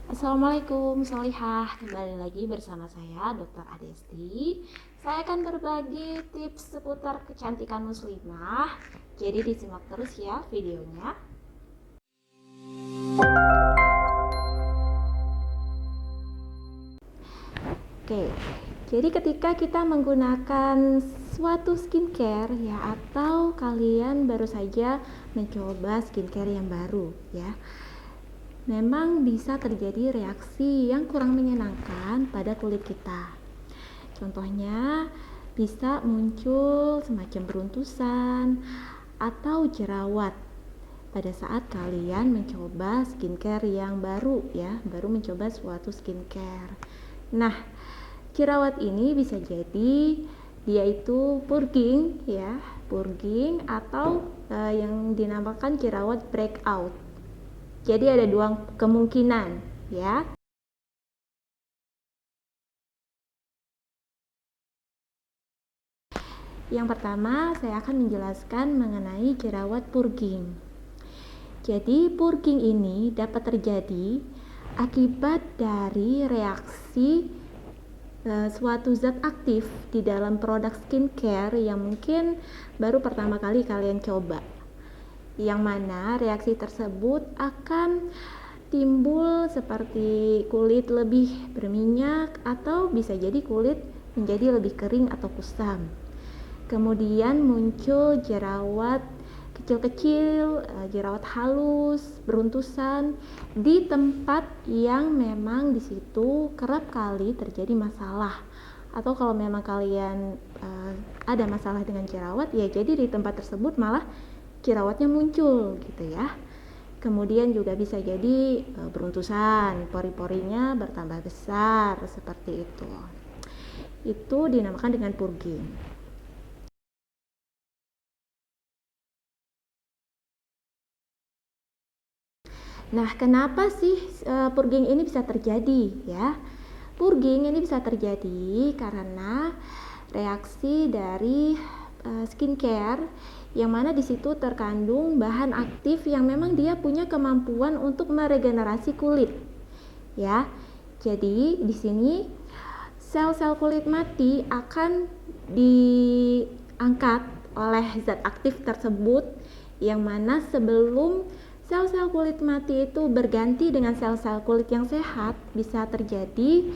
Assalamualaikum Solihah, kembali lagi bersama saya Dr. Adesti. Saya akan berbagi tips seputar kecantikan muslimah. Jadi disimak terus ya videonya. Oke, jadi ketika kita menggunakan suatu skincare ya, atau kalian baru saja mencoba skincare yang baru ya, memang bisa terjadi reaksi yang kurang menyenangkan pada kulit kita. Contohnya bisa muncul semacam beruntusan atau jerawat pada saat kalian mencoba skincare yang baru ya, baru mencoba suatu skincare. Nah, jerawat ini bisa jadi dia itu purging ya, purging atau yang dinamakan jerawat breakout. Jadi ada dua kemungkinan ya. Yang pertama, saya akan menjelaskan mengenai jerawat purging. Jadi, purging ini dapat terjadi akibat dari reaksi suatu zat aktif di dalam produk skincare yang mungkin baru pertama kali kalian coba. Yang mana reaksi tersebut akan timbul seperti kulit lebih berminyak atau bisa jadi kulit menjadi lebih kering atau kusam. Kemudian muncul jerawat kecil-kecil, jerawat halus, beruntusan di tempat yang memang di situ kerap kali terjadi masalah. Atau kalau memang kalian ada masalah dengan jerawat, ya jadi di tempat tersebut malah jerawatnya muncul gitu ya. Kemudian juga bisa jadi beruntusan, pori-porinya bertambah besar seperti itu. Itu dinamakan dengan purging. Nah, kenapa sih purging ini bisa terjadi ya? Purging ini bisa terjadi karena reaksi dari skincare yang mana di situ terkandung bahan aktif yang memang dia punya kemampuan untuk meregenerasi kulit. Ya. Jadi, di sini sel-sel kulit mati akan diangkat oleh zat aktif tersebut yang mana sebelum sel-sel kulit mati itu berganti dengan sel-sel kulit yang sehat, bisa terjadi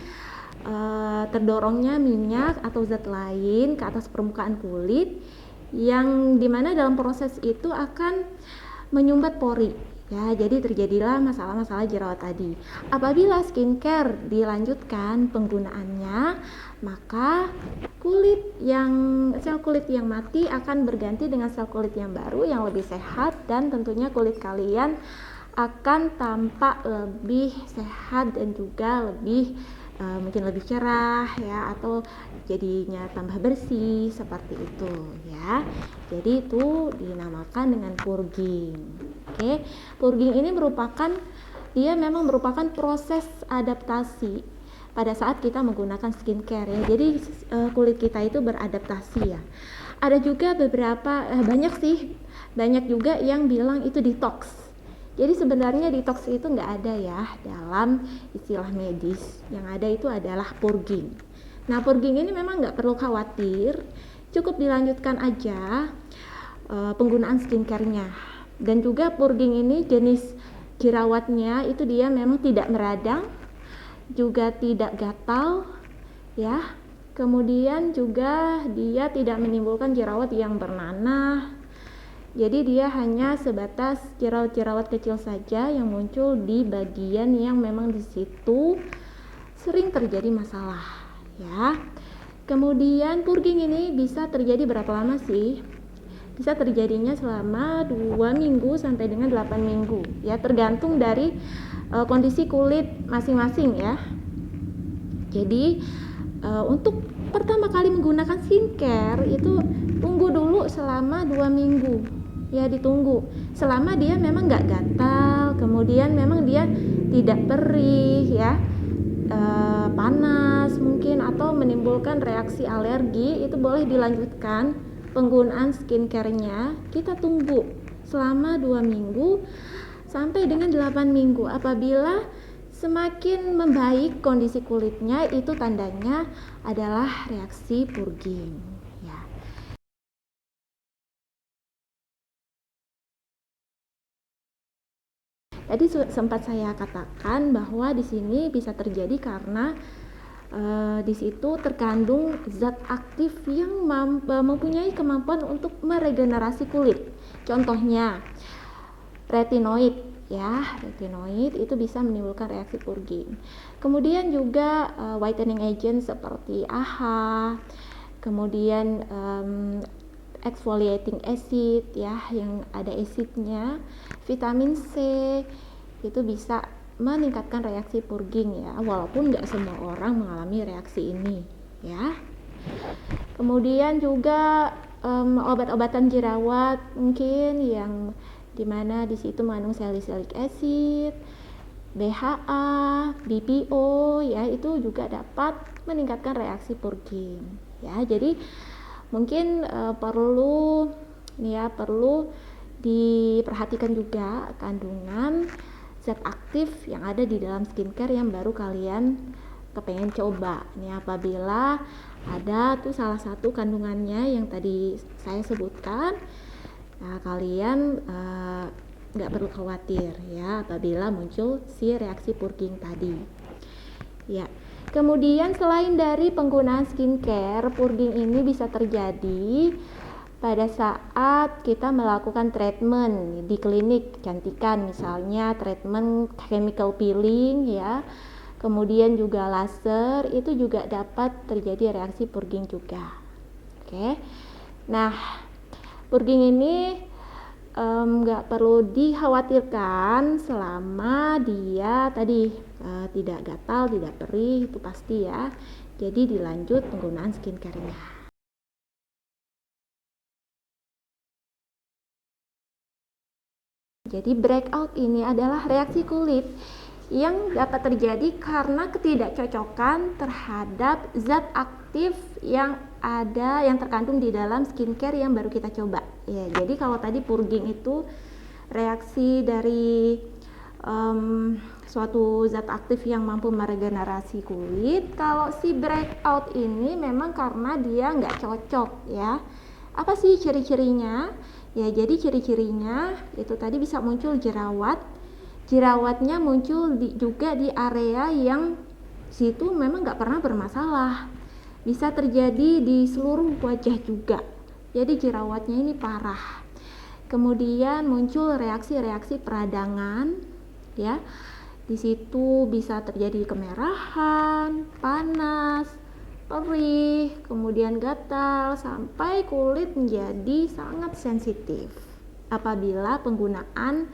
terdorongnya minyak atau zat lain ke atas permukaan kulit yang dimana dalam proses itu akan menyumbat pori ya, jadi terjadilah masalah-masalah jerawat tadi. Apabila skincare dilanjutkan penggunaannya, maka sel kulit yang mati akan berganti dengan sel kulit yang baru yang lebih sehat, dan tentunya kulit kalian akan tampak lebih sehat dan juga lebih mungkin lebih cerah ya, atau jadinya tambah bersih seperti itu ya. Jadi itu dinamakan dengan purging. Oke, purging ini dia memang merupakan proses adaptasi pada saat kita menggunakan skincare ya. Jadi kulit kita itu beradaptasi ya. Ada juga banyak juga yang bilang itu detox. Jadi sebenarnya detox itu nggak ada ya dalam istilah medis. Yang ada itu adalah purging. Nah, purging ini memang nggak perlu khawatir, cukup dilanjutkan aja penggunaan skincare-nya. Dan juga purging ini jenis jerawatnya itu dia memang tidak meradang, juga tidak gatal ya. Kemudian juga dia tidak menimbulkan jerawat yang bernanah. Jadi dia hanya sebatas jerawat-jerawat kecil saja yang muncul di bagian yang memang di situ sering terjadi masalah ya. Kemudian purging ini bisa terjadi berapa lama sih? Bisa terjadinya selama 2 minggu sampai dengan 8 minggu ya, tergantung dari kondisi kulit masing-masing ya. Jadi untuk pertama kali menggunakan skincare itu tunggu dulu selama 2 minggu ya, ditunggu selama dia memang nggak gatal, kemudian memang dia tidak perih ya, panas mungkin atau menimbulkan reaksi alergi, itu boleh dilanjutkan penggunaan skincare-nya. Kita tunggu selama 2 minggu sampai dengan 8 minggu. Apabila Semakin membaik kondisi kulitnya, itu tandanya adalah reaksi purging ya. Tadi sempat saya katakan bahwa di sini bisa terjadi karena di situ terkandung zat aktif yang mempunyai kemampuan untuk meregenerasi kulit. Contohnya retinoid ya, retinoid itu bisa menimbulkan reaksi purging. Kemudian juga whitening agent seperti AHA, kemudian exfoliating acid ya, yang ada asidnya, vitamin C itu bisa meningkatkan reaksi purging ya, walaupun nggak semua orang mengalami reaksi ini ya. Kemudian juga obat-obatan jerawat mungkin yang dimana di situ mengandung salicylic acid, BHA, BPO ya, itu juga dapat meningkatkan reaksi purging ya. Jadi mungkin perlu diperhatikan juga kandungan zat aktif yang ada di dalam skincare yang baru kalian kepengen coba nih. Apabila ada tuh salah satu kandungannya yang tadi saya sebutkan, nah kalian nggak perlu khawatir ya apabila muncul si reaksi purging tadi ya. Kemudian selain dari penggunaan skincare, purging ini bisa terjadi pada saat kita melakukan treatment di klinik kecantikan, misalnya treatment chemical peeling ya, kemudian juga laser, itu juga dapat terjadi reaksi purging juga. Oke. Nah, purging ini nggak perlu dikhawatirkan selama dia tadi tidak gatal, tidak perih, itu pasti ya. Jadi dilanjut penggunaan skincare-nya. Jadi breakout ini adalah reaksi kulit yang dapat terjadi karena ketidakcocokan terhadap zat aktif yang ada yang terkandung di dalam skincare yang baru kita coba. Ya, jadi kalau tadi purging itu reaksi dari suatu zat aktif yang mampu meregenerasi kulit. Kalau si breakout ini memang karena dia nggak cocok ya. Apa sih ciri-cirinya? Ya, jadi ciri-cirinya itu tadi bisa muncul jerawatnya muncul juga di area yang situ memang nggak pernah bermasalah, bisa terjadi di seluruh wajah juga, jadi jerawatnya ini parah. Kemudian muncul reaksi-reaksi peradangan ya, di situ bisa terjadi kemerahan, panas, perih, kemudian gatal, sampai kulit menjadi sangat sensitif apabila penggunaan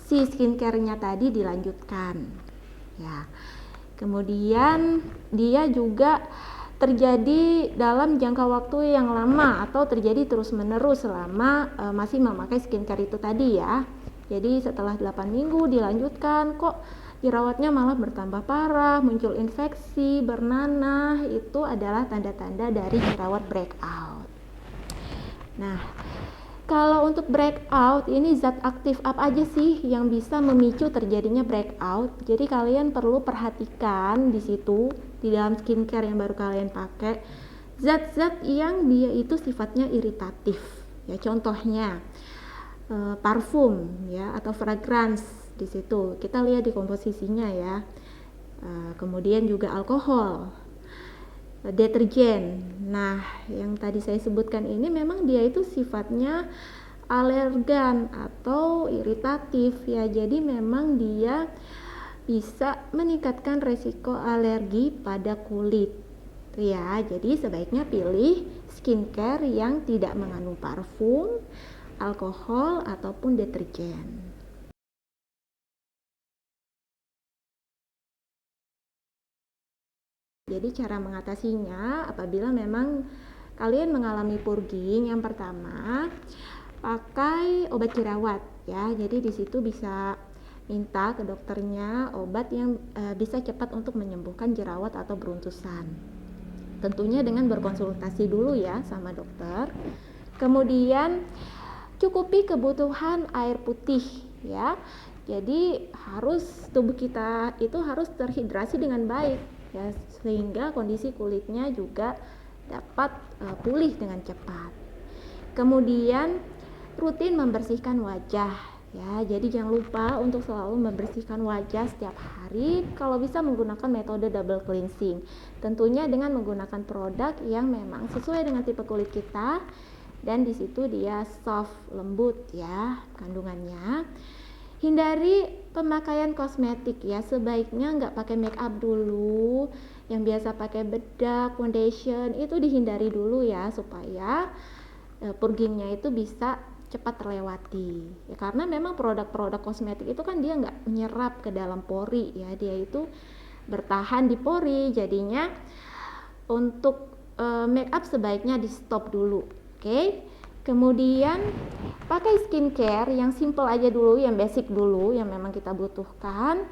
si skincare-nya tadi dilanjutkan ya. Kemudian dia juga terjadi dalam jangka waktu yang lama atau terjadi terus-menerus selama masih memakai skincare itu tadi ya. Jadi setelah 8 minggu dilanjutkan, kok jerawatnya malah bertambah parah, muncul infeksi, bernanah, itu adalah tanda-tanda dari jerawat breakout. Nah, kalau untuk breakout ini zat aktif apa aja sih yang bisa memicu terjadinya breakout? Jadi kalian perlu perhatikan di situ di dalam skincare yang baru kalian pakai, zat-zat yang dia itu sifatnya iritatif. Ya, contohnya parfum ya atau fragrance, di situ kita lihat di komposisinya ya. Kemudian juga alkohol, deterjen. Nah, yang tadi saya sebutkan ini memang dia itu sifatnya alergan atau iritatif ya. Jadi memang dia bisa meningkatkan resiko alergi pada kulit ya. Jadi sebaiknya pilih skincare yang tidak mengandung parfum, alkohol ataupun deterjen. Jadi cara mengatasinya apabila memang kalian mengalami purging, yang pertama pakai obat jerawat ya. Jadi di situ bisa minta ke dokternya obat yang bisa cepat untuk menyembuhkan jerawat atau beruntusan. Tentunya dengan berkonsultasi dulu ya sama dokter. Kemudian cukupi kebutuhan air putih ya. Jadi tubuh kita itu harus terhidrasi dengan baik ya, sehingga kondisi kulitnya juga dapat pulih dengan cepat. Kemudian rutin membersihkan wajah ya. Jadi jangan lupa untuk selalu membersihkan wajah setiap hari, kalau bisa menggunakan metode double cleansing. Tentunya dengan menggunakan produk yang memang sesuai dengan tipe kulit kita, dan di situ dia soft, lembut ya kandungannya. Hindari pemakaian kosmetik ya, sebaiknya nggak pakai make up dulu. Yang biasa pakai bedak, foundation itu dihindari dulu ya, supaya purgingnya itu bisa cepat terlewati ya, karena memang produk-produk kosmetik itu kan dia nggak menyerap ke dalam pori ya, dia itu bertahan di pori. Jadinya untuk make up sebaiknya di stop dulu, oke? Kemudian pakai skincare yang simple aja dulu, yang basic dulu, yang memang kita butuhkan,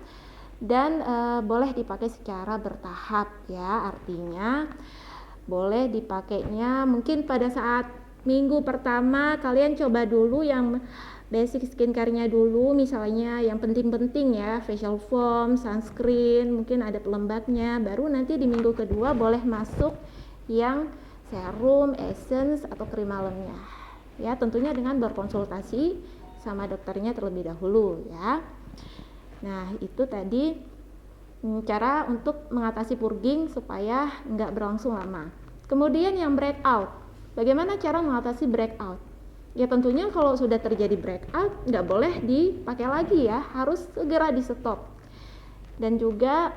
dan boleh dipakai secara bertahap ya. Artinya boleh dipakainya mungkin pada saat minggu pertama kalian coba dulu yang basic skincare-nya dulu, misalnya yang penting-penting ya, facial foam, sunscreen, mungkin ada pelembabnya. Baru nanti di minggu kedua boleh masuk yang serum, essence, atau krim malamnya ya, tentunya dengan berkonsultasi sama dokternya terlebih dahulu ya. Nah itu tadi cara untuk mengatasi purging supaya nggak berlangsung lama. Kemudian yang breakout, bagaimana cara mengatasi breakout? Ya tentunya kalau sudah terjadi breakout nggak boleh dipakai lagi ya, harus segera di stop. Dan juga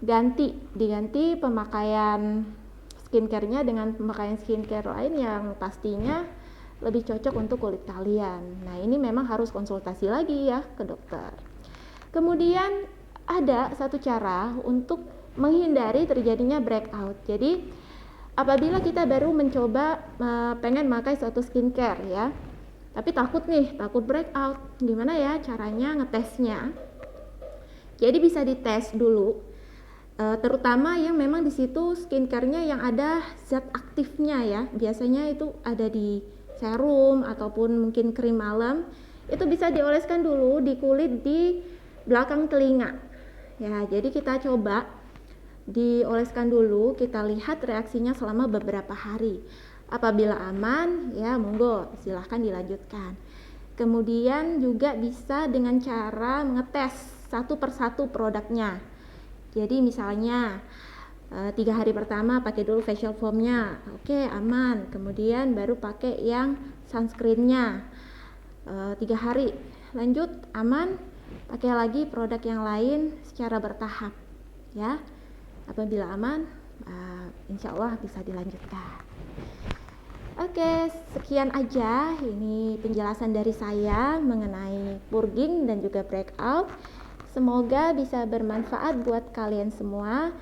diganti pemakaian skincare-nya dengan pemakaian skincare lain yang pastinya lebih cocok untuk kulit kalian. Nah ini memang harus konsultasi lagi ya ke dokter. Kemudian ada satu cara untuk menghindari terjadinya breakout. Jadi apabila kita baru mencoba pengen pakai suatu skincare ya, tapi takut breakout, gimana ya caranya ngetesnya? Jadi bisa dites dulu, terutama yang memang di situ skincare-nya yang ada zat aktifnya ya. Biasanya itu ada di serum ataupun mungkin krim malam. Itu bisa dioleskan dulu di kulit di belakang telinga. Ya, jadi kita coba dioleskan dulu, kita lihat reaksinya selama beberapa hari. Apabila aman, ya monggo silahkan dilanjutkan. Kemudian juga bisa dengan cara mengetes satu persatu produknya. Jadi misalnya 3 hari pertama pakai dulu facial foamnya, oke aman. Kemudian baru pakai yang sunscreennya. 3 hari lanjut aman, pakai lagi produk yang lain secara bertahap ya. Apabila aman, insya Allah bisa dilanjutkan. Oke, sekian aja ini penjelasan dari saya mengenai purging dan juga breakout. Semoga bisa bermanfaat buat kalian semua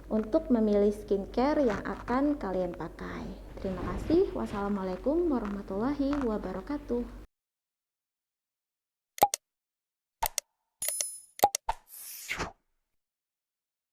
untuk memilih skincare yang akan kalian pakai. Terima kasih. Wassalamualaikum warahmatullahi wabarakatuh.